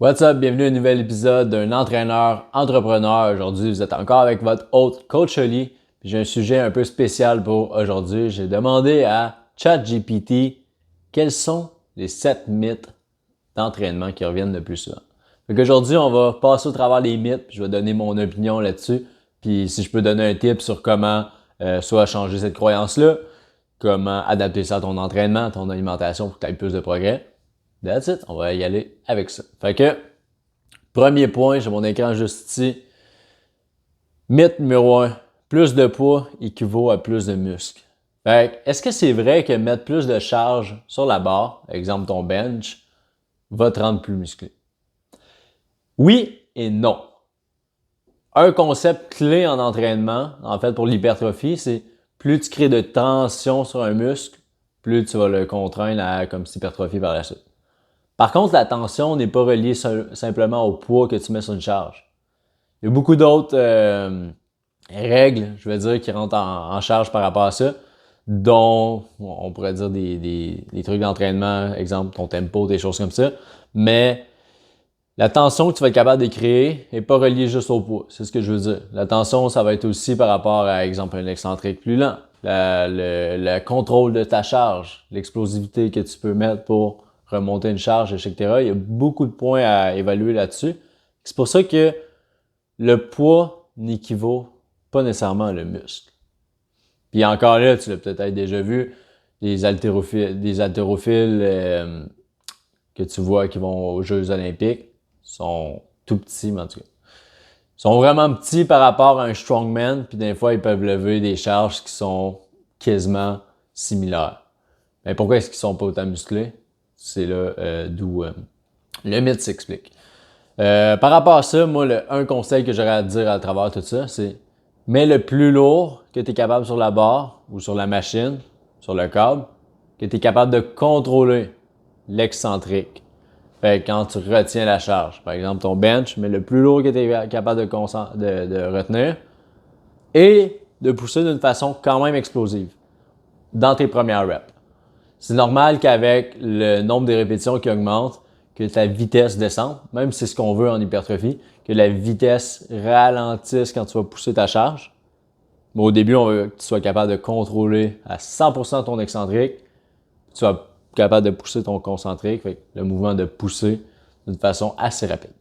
What's up? Bienvenue à un nouvel épisode d'un entraîneur entrepreneur. Aujourd'hui, vous êtes encore avec votre hôte, Coach Oli. Puis j'ai un sujet un peu spécial pour aujourd'hui. J'ai demandé à ChatGPT quels sont les 7 mythes d'entraînement qui reviennent le plus souvent. Donc aujourd'hui, on va passer au travers des mythes, puis je vais donner mon opinion là-dessus. Puis si je peux donner un tip sur comment soit changer cette croyance-là, comment adapter ça à ton entraînement, à ton alimentation pour que tu aies plus de progrès. That's it, on va y aller avec ça. Fait que, premier point, j'ai mon écran juste ici. Mythe numéro 1, plus de poids équivaut à plus de muscles. Fait que, est-ce que c'est vrai que mettre plus de charge sur la barre, exemple ton bench, va te rendre plus musclé? Oui et non. Un concept clé en entraînement, en fait pour l'hypertrophie, c'est plus tu crées de tension sur un muscle, plus tu vas le contraindre à comme s'hypertrophier par la suite. Par contre, la tension n'est pas reliée simplement au poids que tu mets sur une charge. Il y a beaucoup d'autres règles, je vais dire, qui rentrent en charge par rapport à ça, dont on pourrait dire des trucs d'entraînement, exemple ton tempo, des choses comme ça. Mais la tension que tu vas être capable de créer n'est pas reliée juste au poids, c'est ce que je veux dire. La tension, ça va être aussi par rapport à, exemple, un excentrique plus lent, le contrôle de ta charge, l'explosivité que tu peux mettre pour remonter une charge, etc. Il y a beaucoup de points à évaluer là-dessus. C'est pour ça que le poids n'équivaut pas nécessairement à le muscle. Puis encore là, tu l'as peut-être déjà vu, des haltérophiles que tu vois qui vont aux Jeux olympiques sont tout petits, mais en tout cas. Ils sont vraiment petits par rapport à un strongman, puis des fois, ils peuvent lever des charges qui sont quasiment similaires. Mais pourquoi est-ce qu'ils sont pas autant musclés? C'est là d'où le mythe s'explique. Par rapport à ça, moi, un conseil que j'aurais à te dire à travers tout ça, c'est mets le plus lourd que tu es capable sur la barre ou sur la machine, sur le câble, que tu es capable de contrôler l'excentrique. Fait que quand tu retiens la charge, par exemple ton bench, mets le plus lourd que tu es capable de retenir et de pousser d'une façon quand même explosive dans tes premières reps. C'est normal qu'avec le nombre de répétitions qui augmente, que ta vitesse descende, même si c'est ce qu'on veut en hypertrophie, que la vitesse ralentisse quand tu vas pousser ta charge. Mais au début, on veut que tu sois capable de contrôler à 100% ton excentrique. Tu sois capable de pousser ton concentrique, fait le mouvement de pousser d'une façon assez rapide.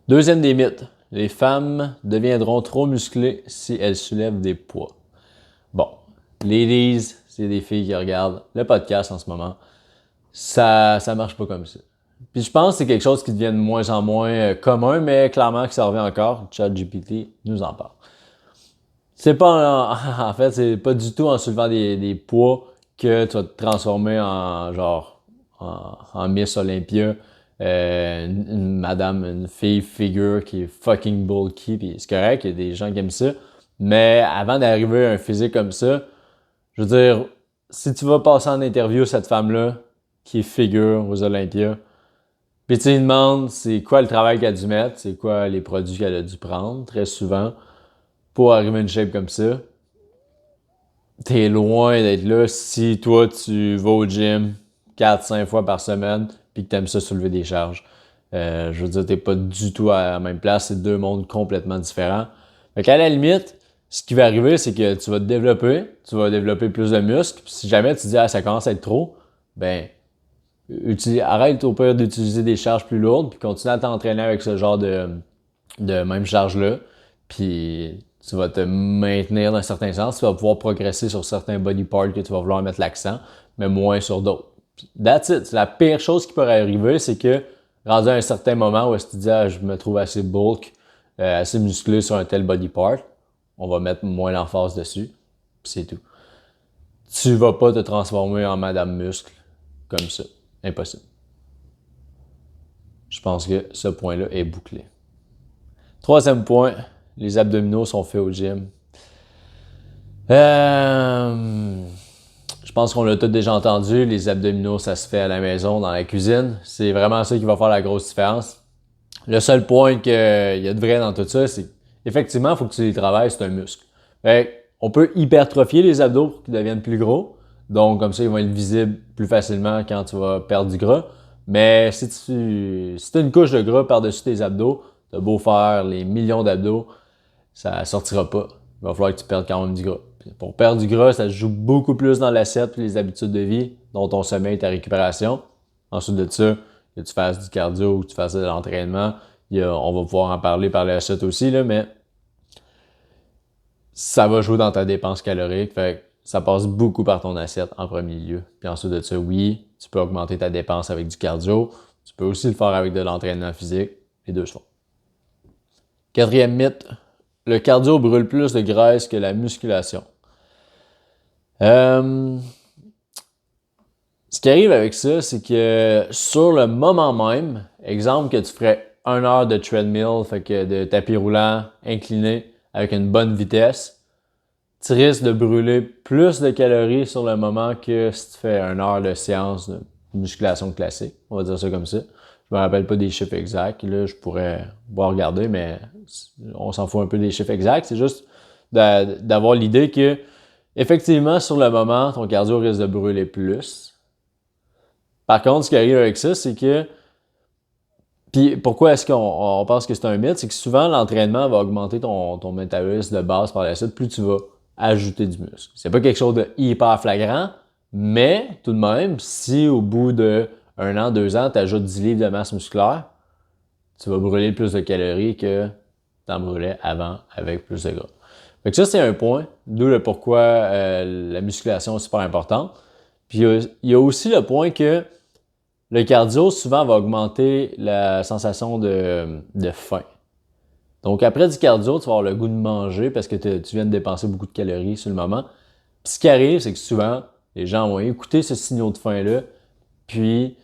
Deuxième des mythes, les femmes deviendront trop musclées si elles soulèvent des poids. Bon, ladies, c'est des filles qui regardent le podcast en ce moment. Ça marche pas comme ça. Puis je pense que c'est quelque chose qui devient de moins en moins commun, mais clairement que ça revient encore. ChatGPT nous en parle. C'est pas en fait, c'est pas du tout en soulevant des poids que tu vas te transformer en genre en Miss Olympia, une fille figure qui est fucking bulky, puis c'est correct, il y a des gens qui aiment ça. Mais avant d'arriver à un physique comme ça, je veux dire, si tu vas passer en interview cette femme-là, qui est figure aux Olympias, puis tu lui demandes c'est quoi le travail qu'elle a dû mettre, c'est quoi les produits qu'elle a dû prendre, très souvent, pour arriver à une shape comme ça, t'es loin d'être là si toi tu vas au gym 4-5 fois par semaine puis que t'aimes ça soulever des charges. Je veux dire, t'es pas du tout à la même place, c'est deux mondes complètement différents. Fait qu'à la limite, ce qui va arriver, c'est que tu vas développer plus de muscles. Puis si jamais tu dis ça commence à être trop, ben arrête au pire d'utiliser des charges plus lourdes puis continue à t'entraîner avec ce genre de même charge-là. Puis tu vas te maintenir dans un certain sens, tu vas pouvoir progresser sur certains body parts que tu vas vouloir mettre l'accent, mais moins sur d'autres. That's it. La pire chose qui pourrait arriver, c'est que rendu à un certain moment où est-ce que tu dis je me trouve assez bulk, assez musclé sur un tel body part, on va mettre moins l'emphase dessus, puis c'est tout. Tu vas pas te transformer en Madame Muscle comme ça. Impossible. Je pense que ce point-là est bouclé. Troisième point, les abdominaux sont faits au gym. Je pense qu'on l'a tous déjà entendu, les abdominaux, ça se fait à la maison, dans la cuisine. C'est vraiment ça qui va faire la grosse différence. Le seul point qu'il y a de vrai dans tout ça, c'est qu'effectivement, il faut que tu les travailles, c'est un muscle. On peut hypertrophier les abdos pour qu'ils deviennent plus gros. Donc, comme ça, ils vont être visibles plus facilement quand tu vas perdre du gras. Mais si tu as une couche de gras par-dessus tes abdos, tu as beau faire les millions d'abdos, ça sortira pas. Il va falloir que tu perdes quand même du gras. Puis pour perdre du gras, ça se joue beaucoup plus dans l'assiette et les habitudes de vie, dont ton sommeil et ta récupération. Ensuite de ça, que tu fasses du cardio ou que tu fasses de l'entraînement, on va pouvoir en parler par la suite aussi, là, mais ça va jouer dans ta dépense calorique. Fait que ça passe beaucoup par ton assiette en premier lieu. Puis ensuite de ça, oui, tu peux augmenter ta dépense avec du cardio. Tu peux aussi le faire avec de l'entraînement physique. Les deux se font. Quatrième mythe, le cardio brûle plus de graisse que la musculation. Ce qui arrive avec ça, c'est que sur le moment même, exemple que tu ferais 1 heure de treadmill, fait que de tapis roulant incliné avec une bonne vitesse, tu risques de brûler plus de calories sur le moment que si tu fais 1 heure de séance de musculation classique. On va dire ça comme ça. Je me rappelle pas des chiffres exacts. Là, je pourrais voir regarder, mais on s'en fout un peu des chiffres exacts. C'est juste d'avoir l'idée que, effectivement, sur le moment, ton cardio risque de brûler plus. Par contre, ce qui arrive avec ça, c'est que puis pourquoi est-ce qu'on pense que c'est un mythe? C'est que souvent, l'entraînement va augmenter ton métabolisme de base par la suite, plus tu vas ajouter du muscle. C'est pas quelque chose de hyper flagrant, mais tout de même, si au bout de 1 an, 2 ans, tu ajoutes 10 livres de masse musculaire, tu vas brûler plus de calories que tu en brûlais avant avec plus de gras. Fait que ça, c'est un point, d'où le pourquoi la musculation est super importante. Puis il y a aussi le point que le cardio, souvent, va augmenter la sensation de faim. Donc, après du cardio, tu vas avoir le goût de manger parce que tu viens de dépenser beaucoup de calories sur le moment. Puis, ce qui arrive, c'est que souvent, les gens vont écouter ce signal de faim-là, puis,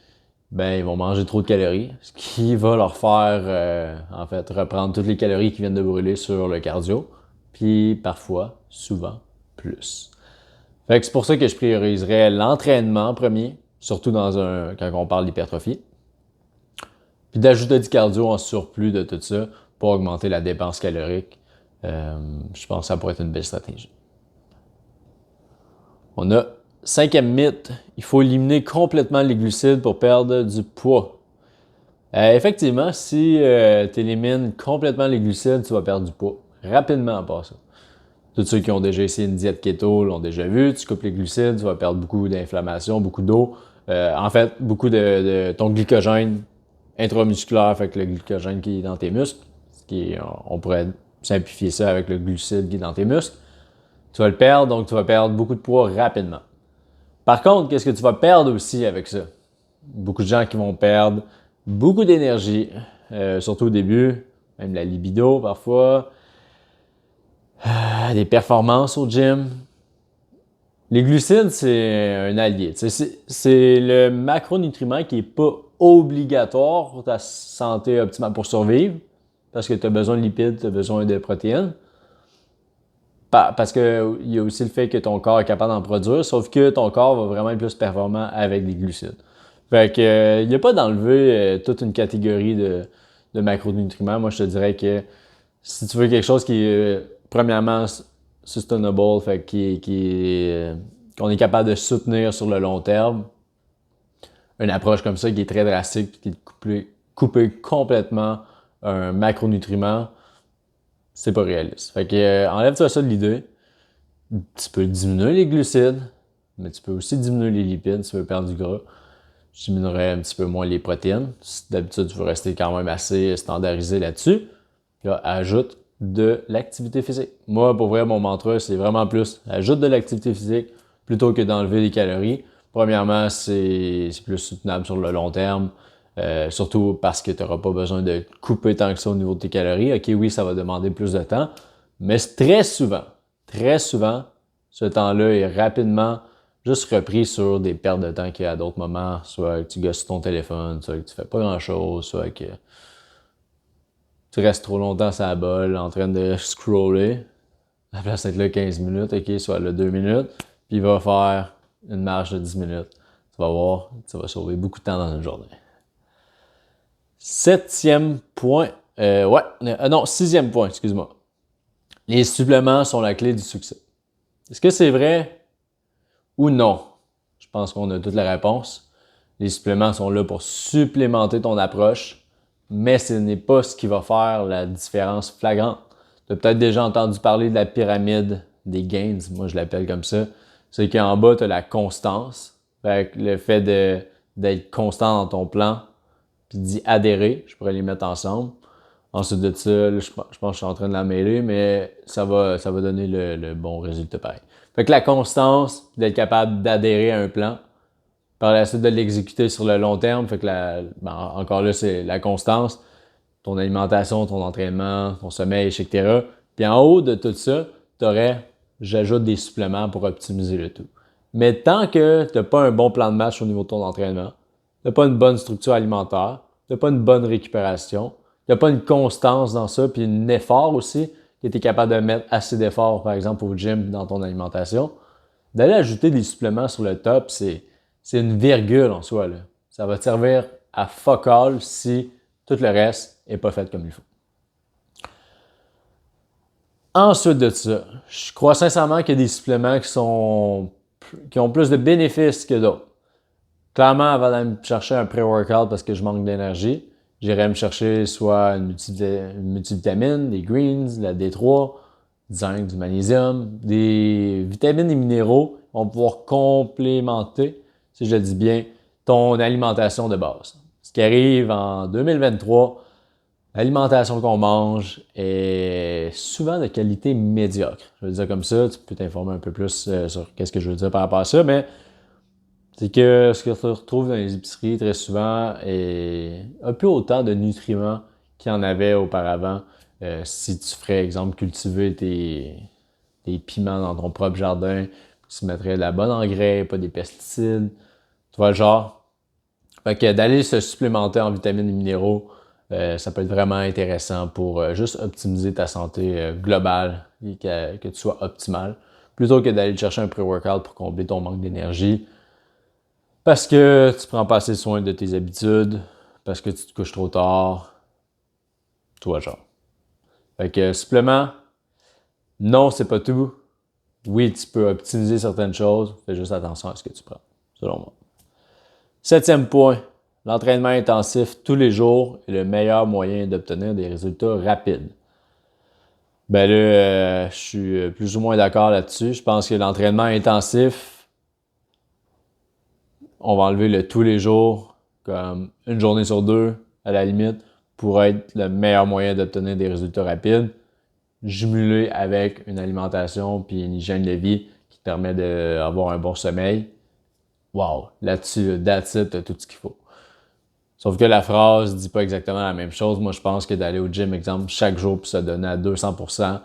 ils vont manger trop de calories, ce qui va leur faire, en fait, reprendre toutes les calories qui viennent de brûler sur le cardio, puis, parfois, souvent, plus. Fait que c'est pour ça que je prioriserais l'entraînement en premier, surtout quand on parle d'hypertrophie. Puis d'ajouter du cardio en surplus de tout ça pour augmenter la dépense calorique. Je pense que ça pourrait être une belle stratégie. On a 5e mythe, il faut éliminer complètement les glucides pour perdre du poids. Effectivement, si tu élimines complètement les glucides, tu vas perdre du poids rapidement à part ça. Tous ceux qui ont déjà essayé une diète keto l'ont déjà vu. Tu coupes les glucides, tu vas perdre beaucoup d'inflammation, beaucoup d'eau. En fait, beaucoup de ton glycogène intramusculaire, fait que le glycogène qui est dans tes muscles, on pourrait simplifier ça avec le glucide qui est dans tes muscles. Tu vas le perdre, donc tu vas perdre beaucoup de poids rapidement. Par contre, qu'est-ce que tu vas perdre aussi avec ça? Beaucoup de gens qui vont perdre beaucoup d'énergie, surtout au début, même la libido parfois. Des performances au gym. Les glucides, c'est un allié. C'est le macronutriment qui n'est pas obligatoire pour ta santé optimale pour survivre, parce que tu as besoin de lipides, tu as besoin de protéines. Parce qu'il y a aussi le fait que ton corps est capable d'en produire, sauf que ton corps va vraiment être plus performant avec des glucides. Fait que il n'y a pas d'enlever toute une catégorie de macronutriments. Moi, je te dirais que si tu veux quelque chose qui est premièrement sustainable, fait qu'on est capable de soutenir sur le long terme, une approche comme ça qui est très drastique, qui est de couper complètement un macronutriment, c'est pas réaliste. Fait que enlève-toi ça de l'idée. Tu peux diminuer les glucides, mais tu peux aussi diminuer les lipides si tu veux perdre du gras. Je diminuerais un petit peu moins les protéines. Si d'habitude tu veux rester quand même assez standardisé là-dessus, là, ajoute de l'activité physique. Moi, pour vrai, mon mantra, c'est vraiment plus ajoute de l'activité physique plutôt que d'enlever des calories. Premièrement, c'est plus soutenable sur le long terme, surtout parce que tu n'auras pas besoin de couper tant que ça au niveau de tes calories. OK, oui, ça va demander plus de temps, mais très souvent, ce temps-là est rapidement juste repris sur des pertes de temps qu'il y a à d'autres moments, soit que tu gosses sur ton téléphone, soit que tu fais pas grand-chose, soit que tu restes trop longtemps sur la bolle en train de scroller. À la place d'être là 15 minutes, OK, soit là 2 minutes, puis il va faire une marche de 10 minutes. Tu vas voir, ça va sauver beaucoup de temps dans une journée. 7e point, non, 6e point, excuse-moi. Les suppléments sont la clé du succès. Est-ce que c'est vrai ou non? Je pense qu'on a toute la réponse. Les suppléments sont là pour supplémenter ton approche, mais ce n'est pas ce qui va faire la différence flagrante. Tu as peut-être déjà entendu parler de la pyramide des gains, moi je l'appelle comme ça. C'est qu'en bas, tu as la constance. Fait que le fait d'être constant dans ton plan, puis d'y adhérer, je pourrais les mettre ensemble. Ensuite de ça, là, je pense que je suis en train de la mêler, mais ça va donner le bon résultat pareil. Fait que la constance, d'être capable d'adhérer à un plan, par la suite de l'exécuter sur le long terme, fait que encore là, c'est la constance, ton alimentation, ton entraînement, ton sommeil, etc. Puis en haut de tout ça, tu aurais, j'ajoute des suppléments pour optimiser le tout. Mais tant que tu n'as pas un bon plan de match au niveau de ton entraînement, tu n'as pas une bonne structure alimentaire, tu n'as pas une bonne récupération, tu n'as pas une constance dans ça, puis un effort aussi, que tu es capable de mettre assez d'efforts, par exemple, au gym dans ton alimentation, d'aller ajouter des suppléments sur le top, c'est une virgule en soi, là. Ça va te servir à fuck all si tout le reste n'est pas fait comme il faut. Ensuite de ça, je crois sincèrement qu'il y a des suppléments qui ont plus de bénéfices que d'autres. Clairement, avant d'aller me chercher un pré-workout parce que je manque d'énergie, j'irais me chercher soit une multivitamine, des greens, de la D3, du zinc, du magnésium, des vitamines et minéraux qui vont pouvoir complémenter, si je le dis bien, ton alimentation de base. Ce qui arrive en 2023, l'alimentation qu'on mange est souvent de qualité médiocre. Je vais le dire comme ça, tu peux t'informer un peu plus sur qu'est-ce que je veux dire par rapport à ça, mais c'est que ce que tu retrouves dans les épiceries très souvent a plus autant de nutriments qu'il y en avait auparavant. Si tu ferais, exemple, cultiver tes piments dans ton propre jardin, tu mettrais de la bonne engrais, pas des pesticides, tu vois le genre. Fait que d'aller se supplémenter en vitamines et minéraux, ça peut être vraiment intéressant pour juste optimiser ta santé globale et que tu sois optimal, plutôt que d'aller chercher un pré-workout pour combler ton manque d'énergie. Parce que tu prends pas assez soin de tes habitudes, parce que tu te couches trop tard, toi genre. Fait que supplément, non, c'est pas tout. Oui, tu peux optimiser certaines choses, fais juste attention à ce que tu prends, selon moi. 7e point, l'entraînement intensif tous les jours est le meilleur moyen d'obtenir des résultats rapides. Ben là, je suis plus ou moins d'accord là-dessus. Je pense que l'entraînement intensif, on va enlever le tous les jours, comme une journée sur deux, à la limite, pour être le meilleur moyen d'obtenir des résultats rapides, jumelé avec une alimentation puis une hygiène de vie qui te permet d'avoir un bon sommeil. Wow! Là-dessus, that's it, t'as tout ce qu'il faut. Sauf que la phrase dit pas exactement la même chose. Moi, je pense que d'aller au gym, exemple, chaque jour puis se donner à 200%,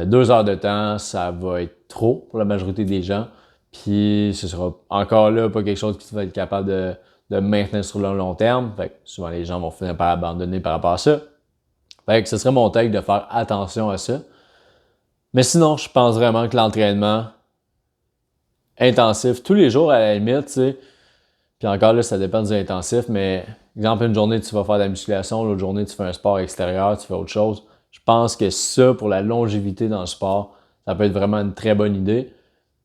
2 heures de temps, ça va être trop pour la majorité des gens. Puis ce sera encore là pas quelque chose que tu vas être capable de maintenir sur le long terme. Fait que souvent les gens vont finir par abandonner par rapport à ça. Fait que ce serait mon take de faire attention à ça. Mais sinon, je pense vraiment que l'entraînement intensif, tous les jours à la limite, tu sais, puis encore là, ça dépend du intensif, mais exemple, une journée, tu vas faire de la musculation, l'autre journée, tu fais un sport extérieur, tu fais autre chose. Je pense que ça, pour la longévité dans le sport, ça peut être vraiment une très bonne idée.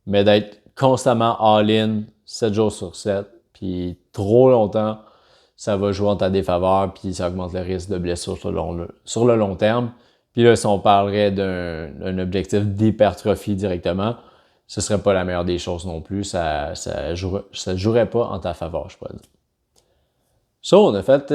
Mais d'être constamment all-in, 7 jours sur 7, puis trop longtemps, ça va jouer en ta défaveur, puis ça augmente le risque de blessure sur le long terme. Puis là, si on parlerait d'un objectif d'hypertrophie directement, ce serait pas la meilleure des choses non plus. Ça jouerait pas en ta faveur, je pourrais dire. So, on a fait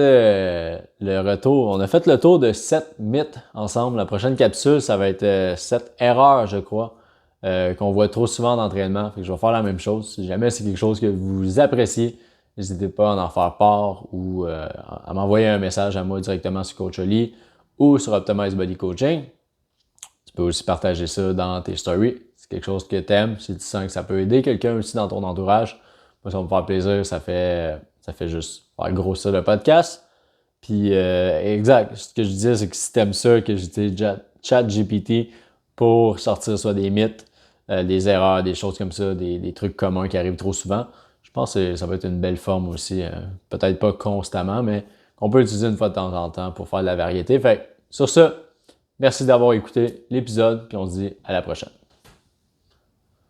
on a fait le tour de 7 mythes ensemble. La prochaine capsule, ça va être 7 erreurs, je crois, qu'on voit trop souvent en entraînement. Fait que je vais faire la même chose. Si jamais c'est quelque chose que vous appréciez, n'hésitez pas à en faire part ou à m'envoyer un message à moi directement sur Coacholi ou sur Optimize Body Coaching. Tu peux aussi partager ça dans tes stories. C'est quelque chose que tu aimes. Si tu sens que ça peut aider quelqu'un aussi dans ton entourage, moi, ça va me faire plaisir. Ça fait juste faire grossir le podcast. Puis, exact. Ce que je disais, c'est que si tu aimes ça, que j'utilise ChatGPT pour sortir soit des mythes, des erreurs, des choses comme ça, des trucs communs qui arrivent trop souvent, je pense que ça va être une belle forme aussi. Peut-être pas constamment, mais qu'on peut utiliser une fois de temps en temps pour faire de la variété. Fait sur ça, merci d'avoir écouté l'épisode, puis on se dit à la prochaine.